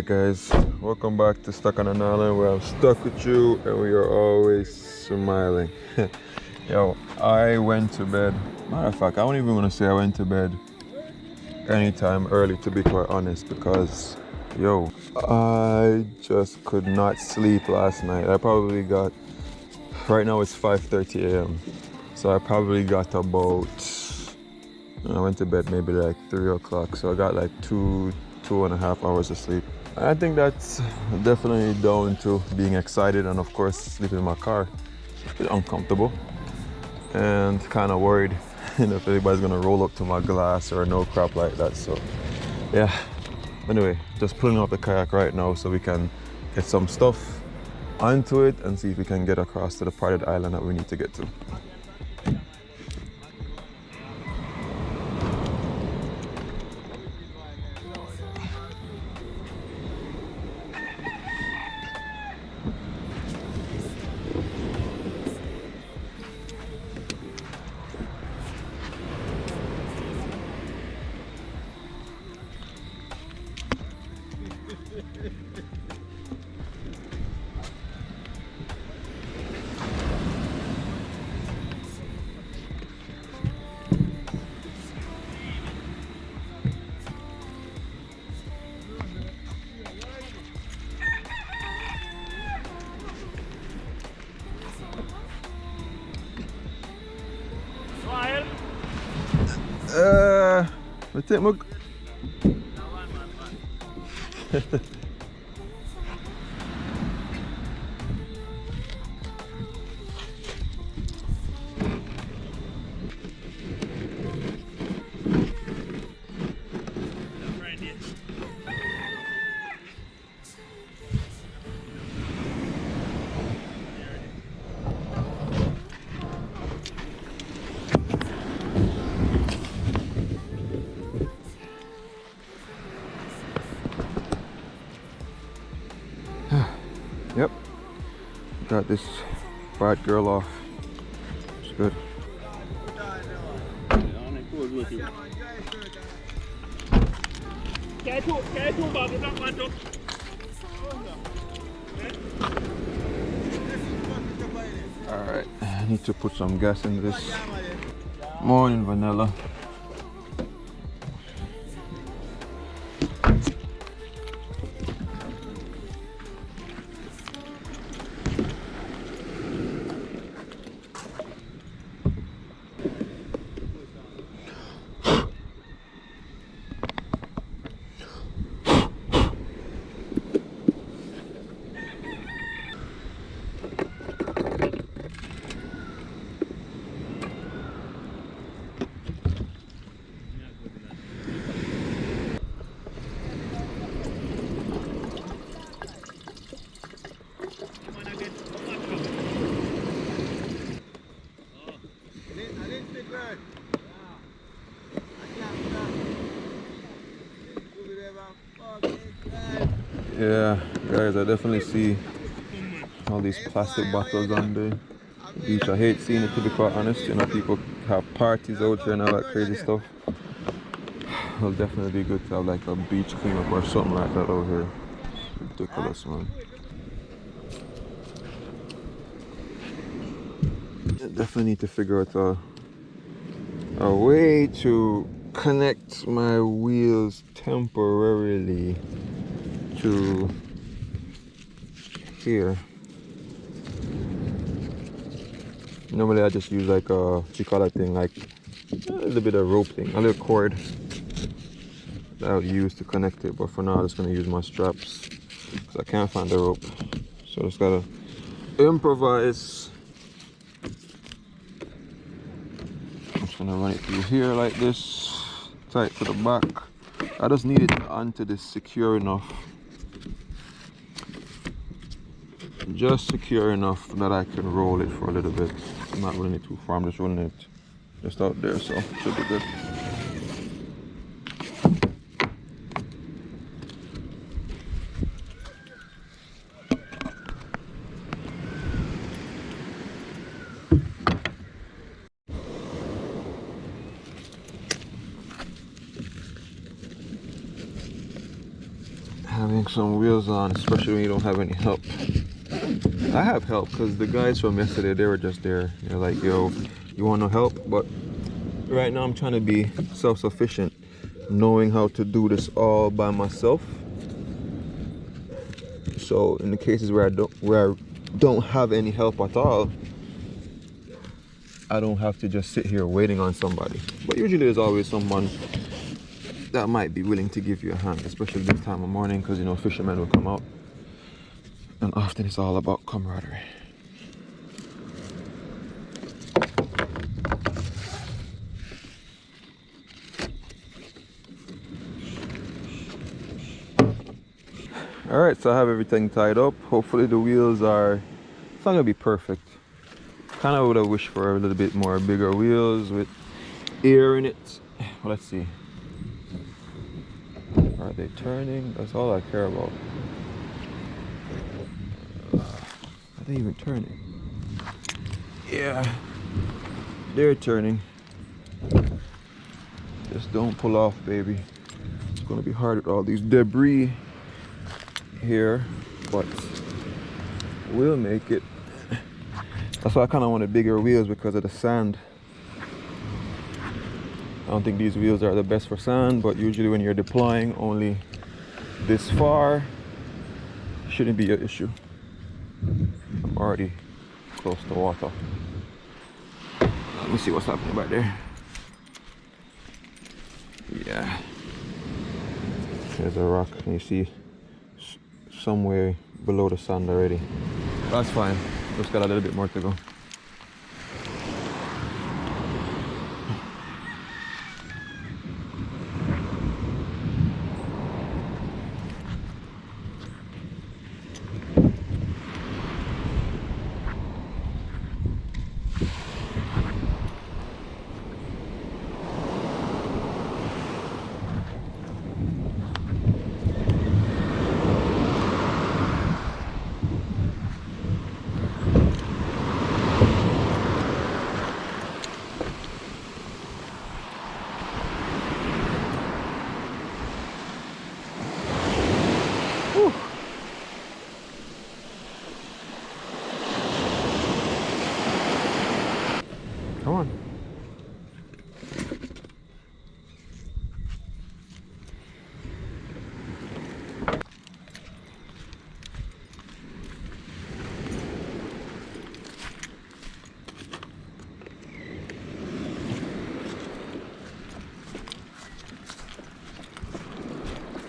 Alright guys, welcome back to Stuck on an Island where I'm stuck with you and we are always smiling. Yo, I went to bed. Matter of fact, I don't even want to say I went to bed anytime early, to be quite honest, because yo, I just could not sleep last night. I probably got, right now it's 5:30 a.m. So I probably got about, I went to bed maybe like 3 o'clock. So I got like 2.5 hours of sleep. I think that's definitely down to being excited and of course sleeping in my car. It's a bit uncomfortable and kind of worried if anybody's gonna roll up to my glass or no crap like that. So yeah, anyway, just pulling off the kayak right now so we can get some stuff onto it and see if we can get across to the part of the island that we need to get to. I take my... Yep, got this bad girl off. It's good. Alright, I need to put some gas in this. Morning, vanilla. Yeah, guys, I definitely see all these plastic bottles on the beach. I hate seeing it, to be quite honest. You know, people have parties out here and all that crazy stuff. It'll definitely be good to have like a beach cleanup or something like that out here. Ridiculous, man. I definitely need to figure out a way to connect my wheels temporarily to here. Normally I just use like a, what you call that thing, like a little bit of rope thing, a little cord that I would use to connect it, but for now I'm just gonna use my straps because I can't find the rope, so I just gotta improvise. I'm just gonna run it through here like this, tight to the back. I just need it onto this secure enough, just secure enough that I can roll it for a little bit. I'm not rolling it too far, I'm just rolling it just out there, so it should be good. having some wheels on, especially when you don't have any help. I have help because the guys from yesterday, they were just there. They're like, yo, you want no help? But right now I'm trying to be self-sufficient, knowing how to do this all by myself. So in the cases where I don't have any help at all, I don't have to just sit here waiting on somebody. But usually there's always someone that might be willing to give you a hand, especially this time of morning, because you know fishermen will come out, and often it's all about camaraderie. All right, so I have everything tied up. Hopefully the wheels are, it's not gonna be perfect. Kind of would have wished for a little bit more bigger wheels with air in it. Well, let's see. Are they turning? That's all I care about. Are they even turning? Yeah, they're turning. Just don't pull off, baby. It's gonna be hard with all these debris here, but we'll make it. That's why I kind of wanted bigger wheels, because of the sand. I don't think these wheels are the best for sand, but usually when you're deploying only this far, shouldn't be an issue. I'm already close to water. Let me see what's happening back there. Yeah, there's a rock, and you see somewhere below the sand already. That's fine, just got a little bit more to go. Come on.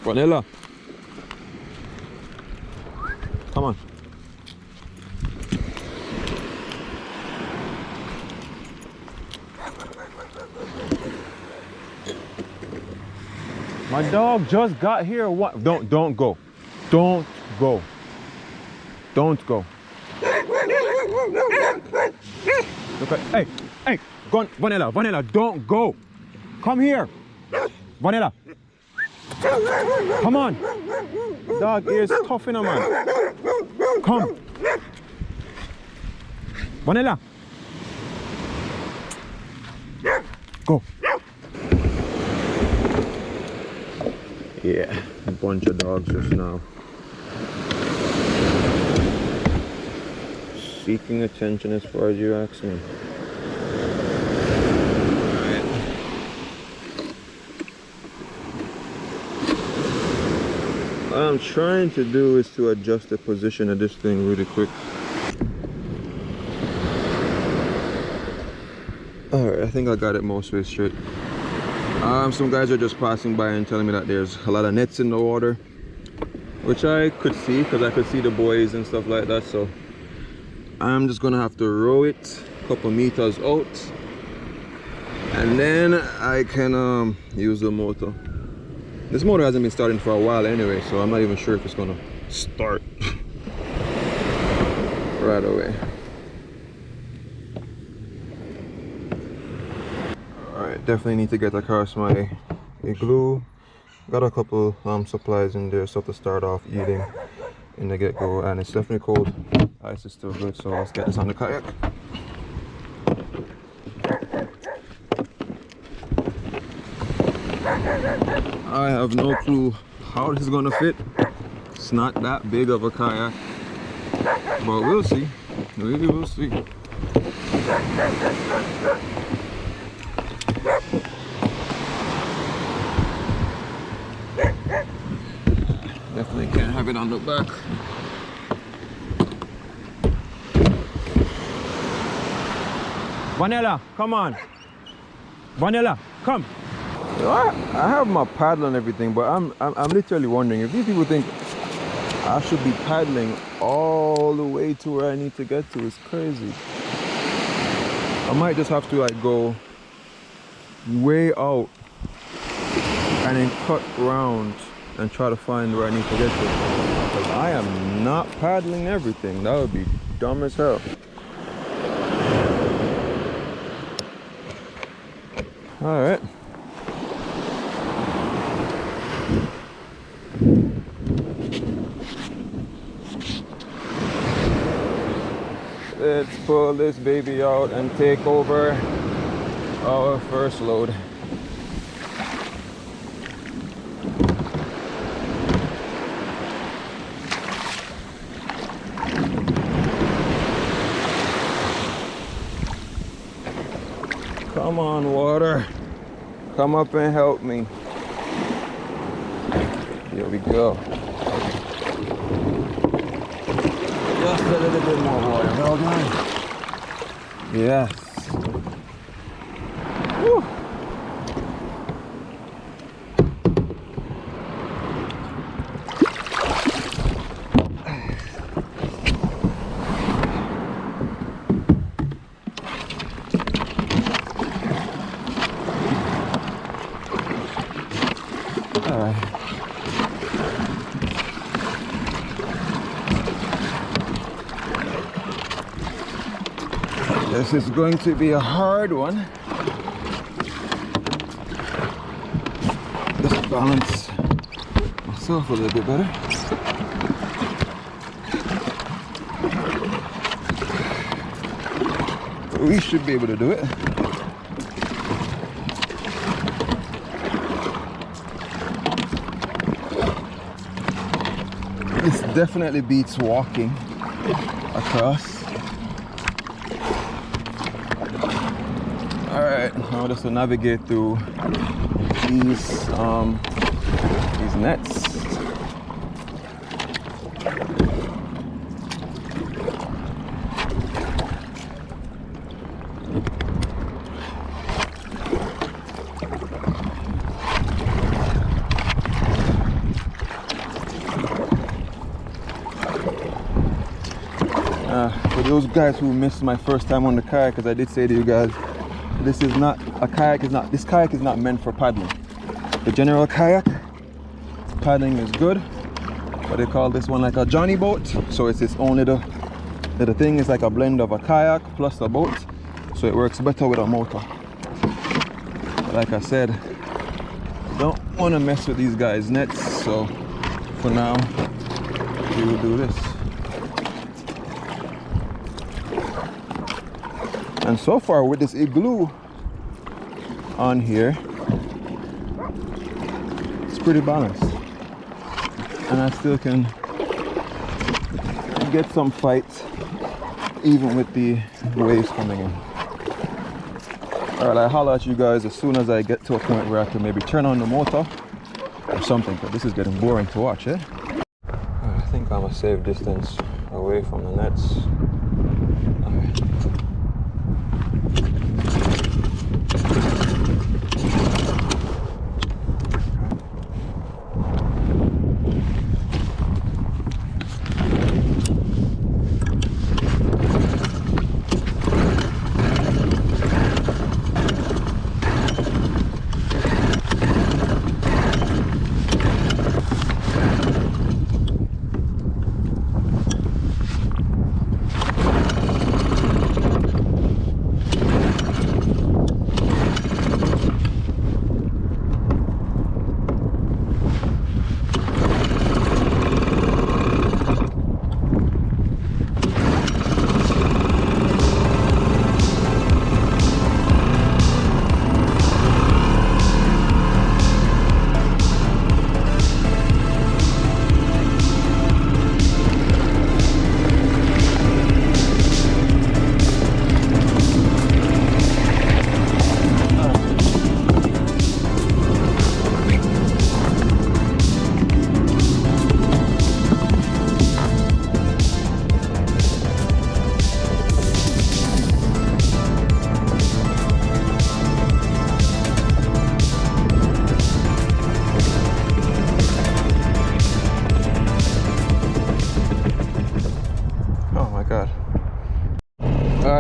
Vanilla. Come on. My dog just got here. What? Don't go. Don't go. Don't go. Look at, hey, go on, Vanilla, don't go. Come here. Vanilla. Come on. Dog ears tough in a man. Come. Vanilla. Go. Yeah, a bunch of dogs just now. Seeking attention as far as you ask me. What I'm trying to do is to adjust the position of this thing really quick. Alright, I think I got it most way straight. Some guys are just passing by and telling me that there's a lot of nets in the water, which I could see because I could see the buoys and stuff like that. So I'm just gonna have to row it a couple meters out, and then I can use the motor. This motor hasn't been starting for a while anyway, so I'm not even sure if it's gonna start right away. Alright, definitely need to get across my igloo. Got a couple supplies in there, stuff to start off eating in the get-go, and it's definitely cold. Ice is still good, so let's get this on the kayak. I have no clue how this is gonna fit, It's not that big of a kayak, but we'll see. Really, we'll see. Definitely can't have it on the back. Vanilla, come on. Vanilla, come. I have my paddle and everything, but I'm literally wondering if these people think I should be paddling all the way to where I need to get to. It's crazy. I might just have to like go way out and then cut round and try to find where I need to get to. Because I am not paddling everything. That would be dumb as hell. All right. Let's pull this baby out and take over our first load. Come on, water. Come up and help me. Here we go. Just a little bit more water. Well done. Yes. Woo. All right. This is going to be a hard one. Just balance myself a little bit better. We should be able to do it. This definitely beats walking across. Alright, now just to navigate through these nets. For those guys who missed my first time on the kayak, because I did say to you guys, this is not a kayak. This kayak is not meant for paddling. The general kayak paddling is good, but they call this one like a Jonny boat. So it's its own little thing. Is like a blend of a kayak plus a boat, so it works better with a motor. But like I said, don't want to mess with these guys' nets. So for now, we will do this. And so far with this igloo on here, it's pretty balanced. And I still can get some fight even with the waves coming in. Alright, I'll holler at you guys as soon as I get to a point where I can maybe turn on the motor or something, but this is getting boring to watch, eh? I think I'm a safe distance away from the nets.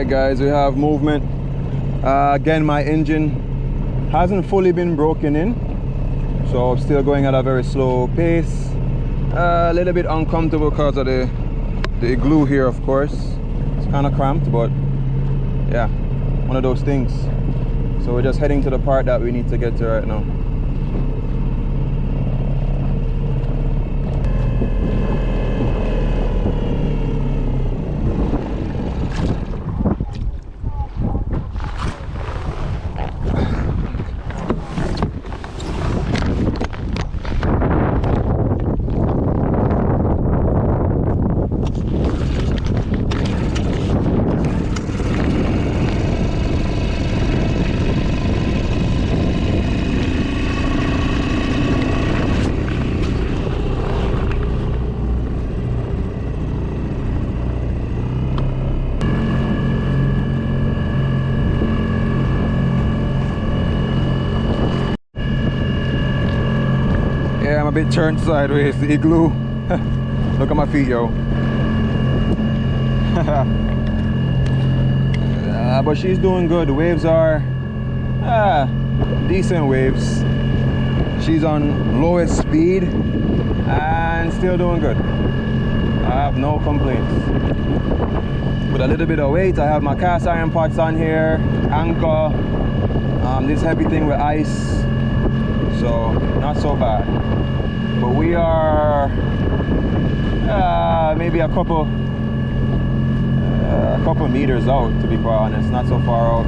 Alright guys, we have movement. Again, my engine hasn't fully been broken in, so I'm still going at a very slow pace. A little bit uncomfortable because of the glue here, of course. It's kind of cramped, but yeah, one of those things. So we're just heading to the part that we need to get to right now. I'm a bit turned sideways, the igloo. Look at my feet, yo. But she's doing good. The waves are decent waves. She's on lowest speed and still doing good. I have no complaints. With a little bit of weight, I have my cast iron pots on here, anchor, this heavy thing with ice, so not so bad. But we are maybe a couple meters out, to be quite honest. Not so far out.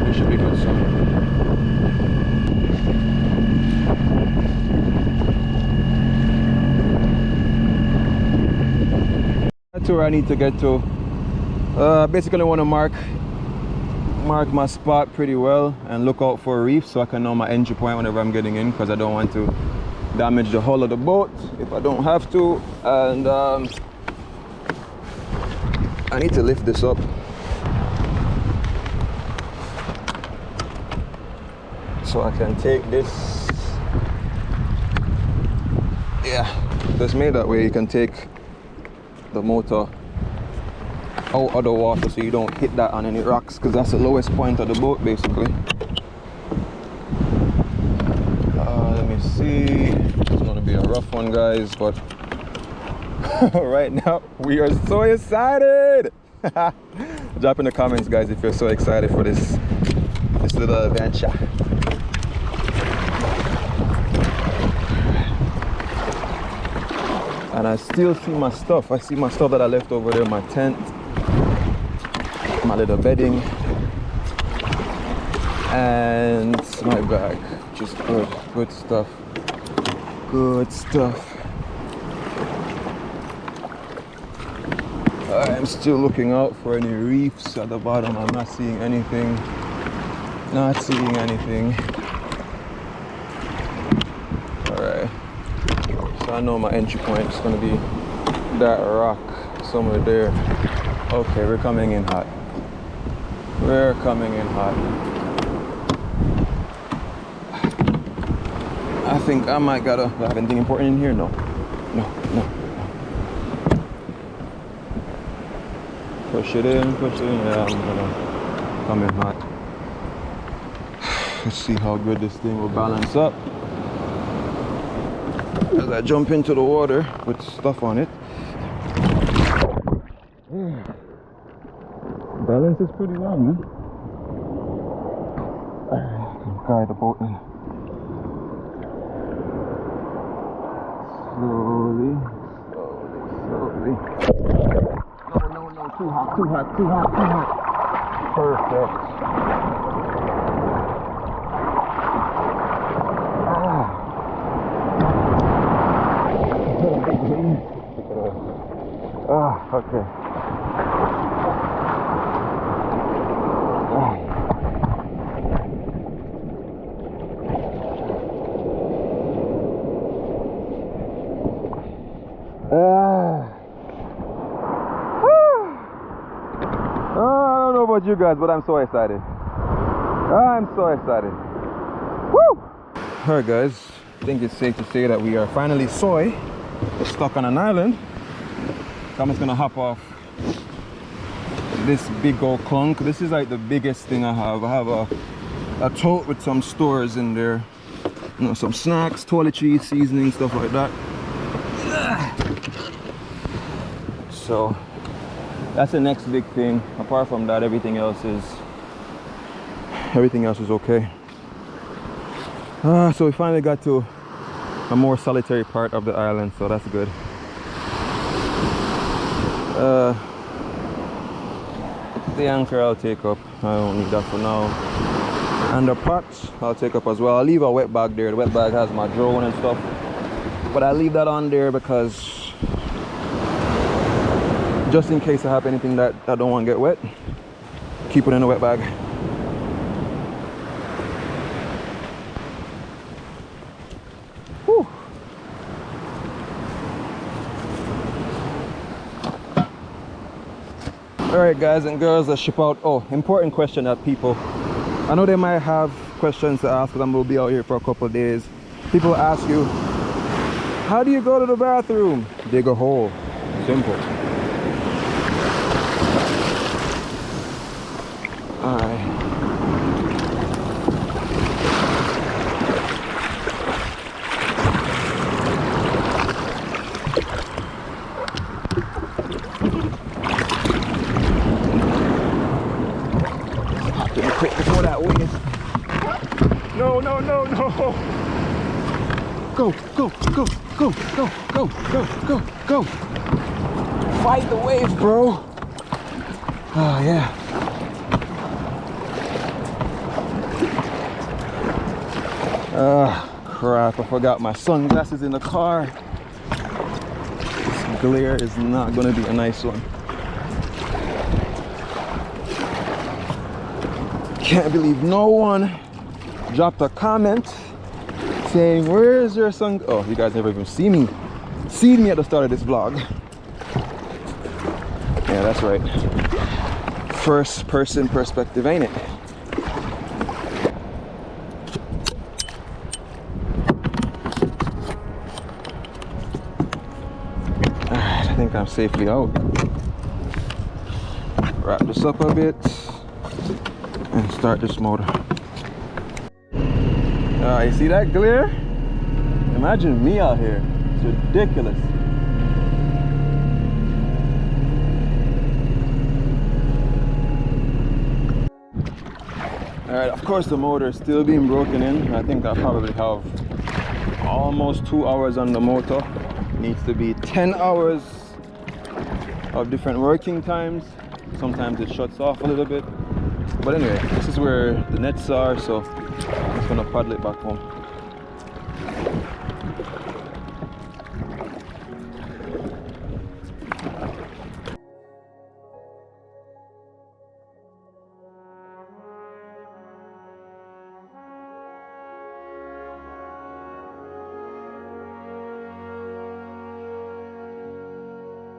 We should be good soon. That's where I need to get to. Basically, I want to mark my spot pretty well and look out for a reef so I can know my entry point whenever I'm getting in, because I don't want to damage the hull of the boat if I don't have to. And I need to lift this up. So I can take this. Yeah, it's made that way. You can take the motor out of the water so you don't hit that on any rocks, because that's the lowest point of the boat basically. Let me see. It's gonna be a rough one, guys, but right now we are so excited. Drop in the comments, guys, if you're so excited for this little adventure. And I still see my stuff. I see my stuff that I left over there, my tent, my little bedding, and my bag, which is good stuff. Good stuff. I'm still looking out for any reefs at the bottom. I'm not seeing anything. Not seeing anything. Alright. So I know my entry point is going to be that rock somewhere there. Okay, we're coming in hot. We're coming in hot. I think I might gotta have anything important in here. No. Push it in. Yeah, I'm gonna come in hot. Let's see how good this thing will balance up as I jump into the water with stuff on it. Balance is pretty well, man. I can guide the boat in. Slowly. No, too hot. Perfect. Okay. I don't know about you guys, but I'm so excited. I'm so excited. Woo! Alright guys, I think it's safe to say that we are finally Soai. We're stuck on an island. So I'm just gonna hop off this big old clunk. This is like the biggest thing I have. I have a tote with some stores in there, you know, some snacks, toiletries, seasoning, stuff like that. So that's the next big thing. Apart from that, everything else is okay. So we finally got to a more solitary part of the island, so that's good. The anchor I'll take up. I don't need that for now. And the pots I'll take up as well. I'll leave a wet bag there. The wet bag has my drone and stuff, but I leave that on there because just in case I have anything that I don't want to get wet, keep it in a wet bag. Whew. Alright guys and girls, let's ship out. Oh, important question that people, I know they might have questions to ask because I'm going to be out here for a couple of days. People ask you, how do you go to the bathroom? Dig a hole. Simple. Alright. Quick before that wave. No, no, no, no. Go, go, go, go, go, go, go, go, go. Fight the wave, bro. Oh, yeah. Crap, I forgot my sunglasses in the car. This glare is not gonna be a nice one. Can't believe no one dropped a comment saying, where's your sun? Oh, you guys never even seen me at the start of this vlog. Yeah, that's right. First person perspective, ain't it? Alright, I think I'm safely out. Wrap this up a bit and start this motor. You see that glare? Imagine me out here. It's ridiculous. Alright, of course the motor is still being broken in. I think I probably have almost 2 hours on the motor. Needs to be 10 hours of different working times. Sometimes it shuts off a little bit. But anyway, this is where the nets are, so I'm just gonna paddle it back home.